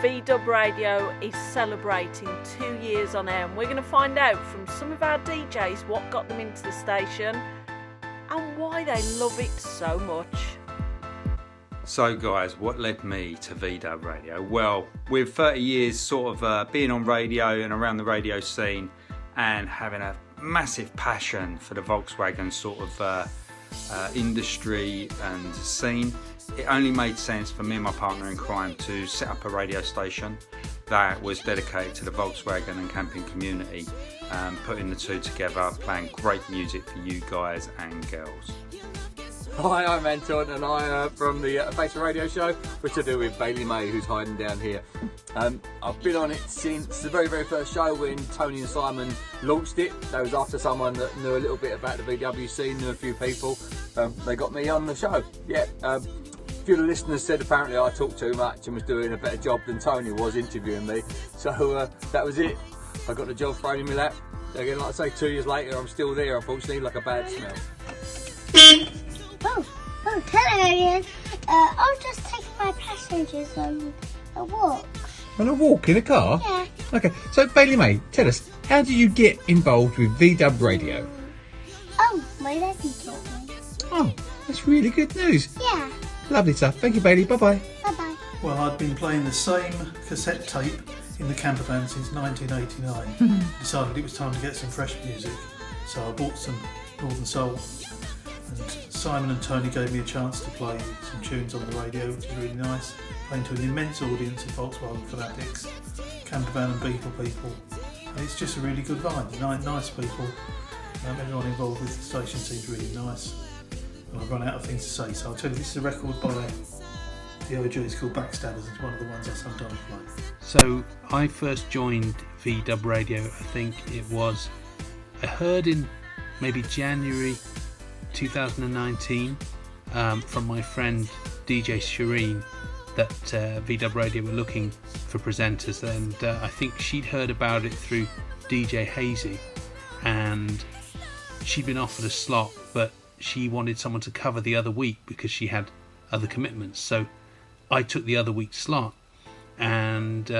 VDubRadio is celebrating 2 years on air, and we're going to find out from some of our DJs what got them into the station and why they love it so much. So guys, what led me to VDubRadio? Well, with 30 years sort of being on radio and around the radio scene and having a massive passion for the Volkswagen sort of industry and scene, it only made sense for me and my partner in crime to set up a radio station that was dedicated to the Volkswagen and camping community, putting the two together, playing great music for you guys and girls. Hi, I'm Anton, and I'm from the Face Radio Show, which I do with Bailey May, who's hiding down here. I've been on it since the very, very first show when Tony and Simon launched it. That was after someone that knew a little bit about the VW scene, knew a few people. They got me on the show. Yeah, a few of the listeners said apparently I talked too much and was doing a better job than Tony was interviewing me. So that was it. I got the job thrown in my lap. Again, like I say, 2 years later, I'm still there, unfortunately, like a bad smell. Hello again. I'll just take my passengers on a walk. On a walk in a car? Yeah. Okay, so Bailey May, tell us, how did you get involved with VDubRadio? Oh, my daddy taught me. Oh, that's really good news. Yeah. Lovely stuff. Thank you, Bailey. Bye-bye. Bye-bye. Well, I'd been playing the same cassette tape in the camper van since 1989. Decided it was time to get some fresh music, so I bought some Northern Soul. And Simon and Tony gave me a chance to play some tunes on the radio, which is really nice. Playing to an immense audience of Volkswagen fanatics, campervan and Beetle people. And it's just a really good vibe. Nice people. Everyone involved with the station seems really nice. And I've run out of things to say, so I'll tell you, this is a record by the OGs called Backstabbers. It's one of the ones I sometimes play. So I first joined VDubRadio, I think it was, I heard in maybe January 2019 from my friend DJ Shireen that VDubRadio were looking for presenters, and I think she'd heard about it through DJ Hazy, and she'd been offered a slot, but she wanted someone to cover the other week because she had other commitments. So I took the other week's slot, and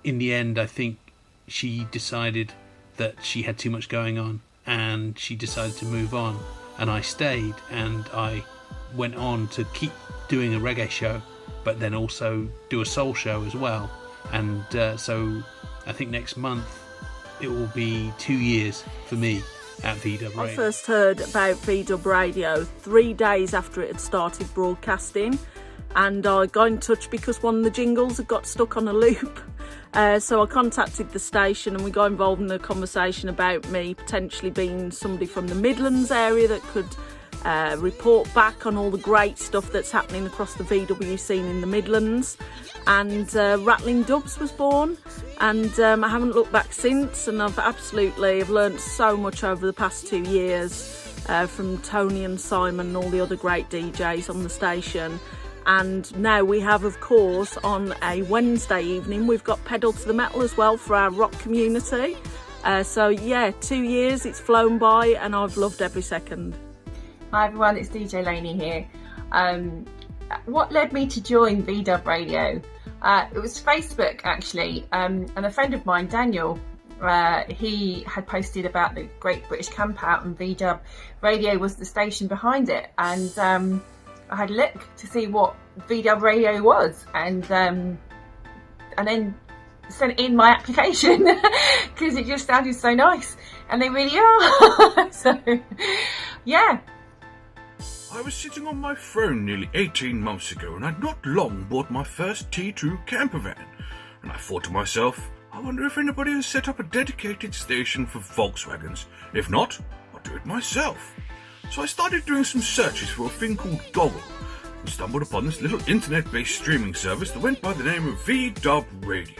in the end I think she decided that she had too much going on and she decided to move on. And I stayed, and I went on to keep doing a reggae show, but then also do a soul show as well. And so I think next month it will be 2 years for me at VDub Radio. I first heard about VDubRadio 3 days after it had started broadcasting, and I got in touch because one of the jingles had got stuck on a loop. So I contacted the station and we got involved in a conversation about me potentially being somebody from the Midlands area that could report back on all the great stuff that's happening across the VW scene in the Midlands. And Rattling Dubs was born, and I haven't looked back since, and I've learned so much over the past 2 years from Tony and Simon and all the other great DJs on the station. And now we have, of course, on a Wednesday evening, we've got Pedal to the Metal as well for our rock community. So yeah, 2 years, it's flown by and I've loved every second. Hi everyone, it's DJ Laney here. What led me to join VDubRadio? It was Facebook actually, and a friend of mine, Daniel, he had posted about the Great British Camp Out, and VDubRadio was the station behind it, and I had a look to see what VDubRadio was, and then sent in my application because it just sounded so nice, and they really are. So yeah. I was sitting on my throne nearly 18 months ago, and I'd not long bought my first T2 campervan, and I thought to myself, I wonder if anybody has set up a dedicated station for Volkswagens. If not, I'll do it myself. So I started doing some searches for a thing called Goggle, and stumbled upon this little internet-based streaming service that went by the name of VDubRadio.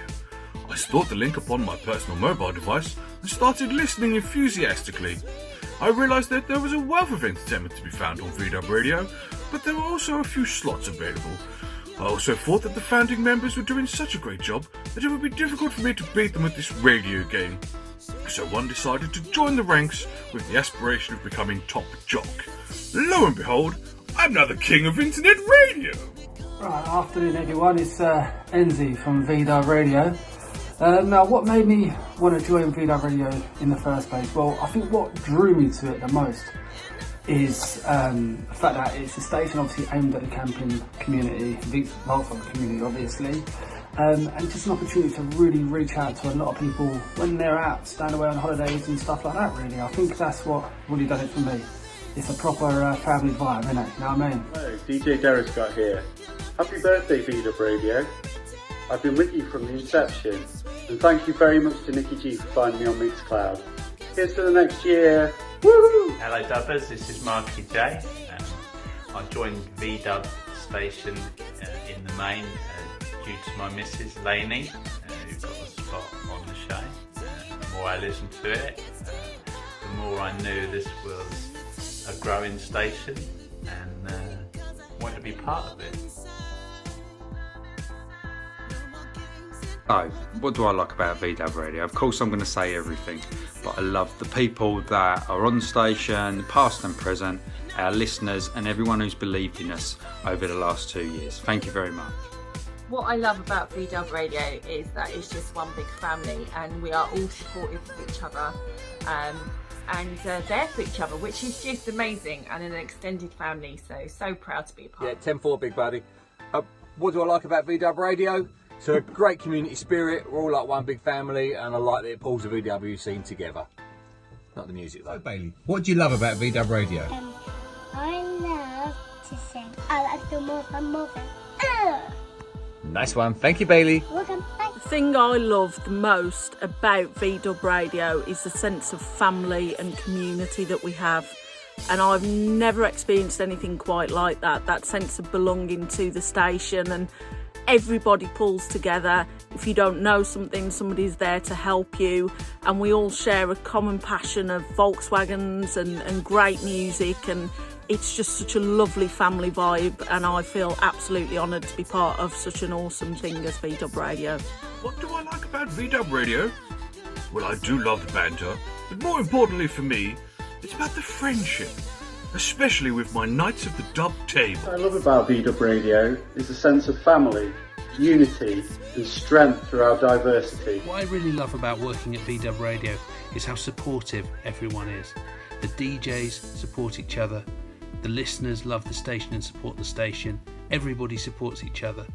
I stored the link upon my personal mobile device and started listening enthusiastically. I realised that there was a wealth of entertainment to be found on VDubRadio, but there were also a few slots available. I also thought that the founding members were doing such a great job that it would be difficult for me to beat them at this radio game. So one decided to join the ranks with the aspiration of becoming top jock. Lo and behold, I'm now the king of internet radio! Right, afternoon everyone, it's Enzi from VDubRadio. Now what made me want to join VDubRadio in the first place? Well, I think what drew me to it the most is the fact that it's a station obviously aimed at the camping community, the Volkswagen community obviously, and just an opportunity to really reach out to a lot of people when they're out, staying away on holidays and stuff like that really. I think that's what really done it for me. It's a proper family vibe, isn't it? You know what I mean? Hello, DJ Derek Scott here. Happy birthday, VDubRadio. I've been with you from the inception, and thank you very much to Nikki G for finding me on Mixcloud. Here's to the next year. Woohoo! Hello Dubbers, this is Marky J. I joined VDub station in the main due to my missus Lainey, who got the spot on the show. The more I listened to it, the more I knew this was a growing station and wanted to be part of it. So, what do I like about VDubRadio? Of course I'm going to say everything, but I love the people that are on station, past and present, our listeners and everyone who's believed in us over the last 2 years. Thank you very much. What I love about VDubRadio is that it's just one big family and we are all supportive of each other and there for each other, which is just amazing, and an extended family, so proud to be a part of. Yeah, 10-4 big buddy. What do I like about VDubRadio? It's a great community spirit, we're all like one big family, and I like that it pulls the VW scene together. Not the music though. So Bailey, what do you love about VDubRadio? I love to sing. I like to move and move. Nice one, thank you Bailey. Welcome back. The thing I love the most about VDubRadio is the sense of family and community that we have. And I've never experienced anything quite like that sense of belonging to the station, and everybody pulls together. If you don't know something, somebody's there to help you, and we all share a common passion of Volkswagens and great music, and it's just such a lovely family vibe, and I feel absolutely honoured to be part of such an awesome thing as VDubRadio. What do I like about VDubRadio? Well, I do love the banter, but more importantly for me, it's about the friendship, especially with my Knights of the Dub table. What I love about VDubRadio is a sense of family, unity and strength through our diversity. What I really love about working at VDubRadio is how supportive everyone is. The DJs support each other, the listeners love the station and support the station, everybody supports each other,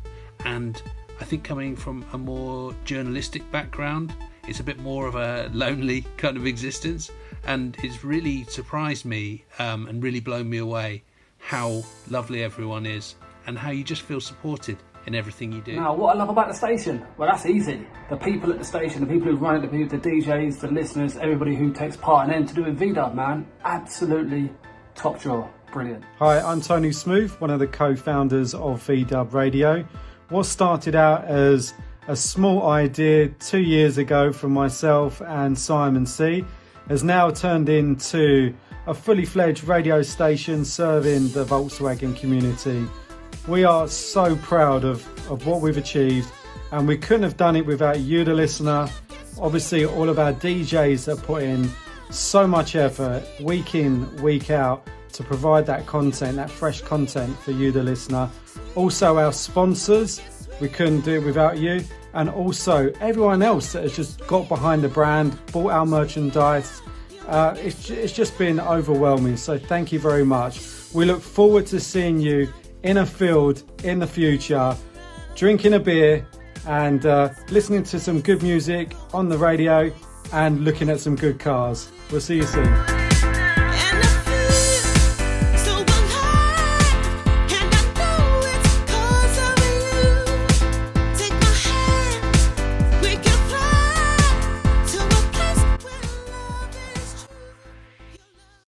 and I think coming from a more journalistic background, it's a bit more of a lonely kind of existence, and it's really surprised me and really blown me away how lovely everyone is and how you just feel supported in everything you do. Now, what I love about the station? Well, that's easy. The people at the station, the people who run it, the DJs, the listeners, everybody who takes part, and then to do with VDub, man, absolutely top drawer. Brilliant. Hi, I'm Tony Smooth, one of the co-founders of VDubRadio. What started out as a small idea 2 years ago from myself and Simon C has now turned into a fully fledged radio station serving the Volkswagen community. We are so proud of what we've achieved, and we couldn't have done it without you, the listener. Obviously, all of our DJs that put in so much effort week in, week out to provide that content, that fresh content for you, the listener. Also our sponsors, we couldn't do it without you, and also everyone else that has just got behind the brand, bought our merchandise. It's just been overwhelming, so thank you very much. We look forward to seeing you in a field in the future, drinking a beer and listening to some good music on the radio and looking at some good cars. We'll see you soon.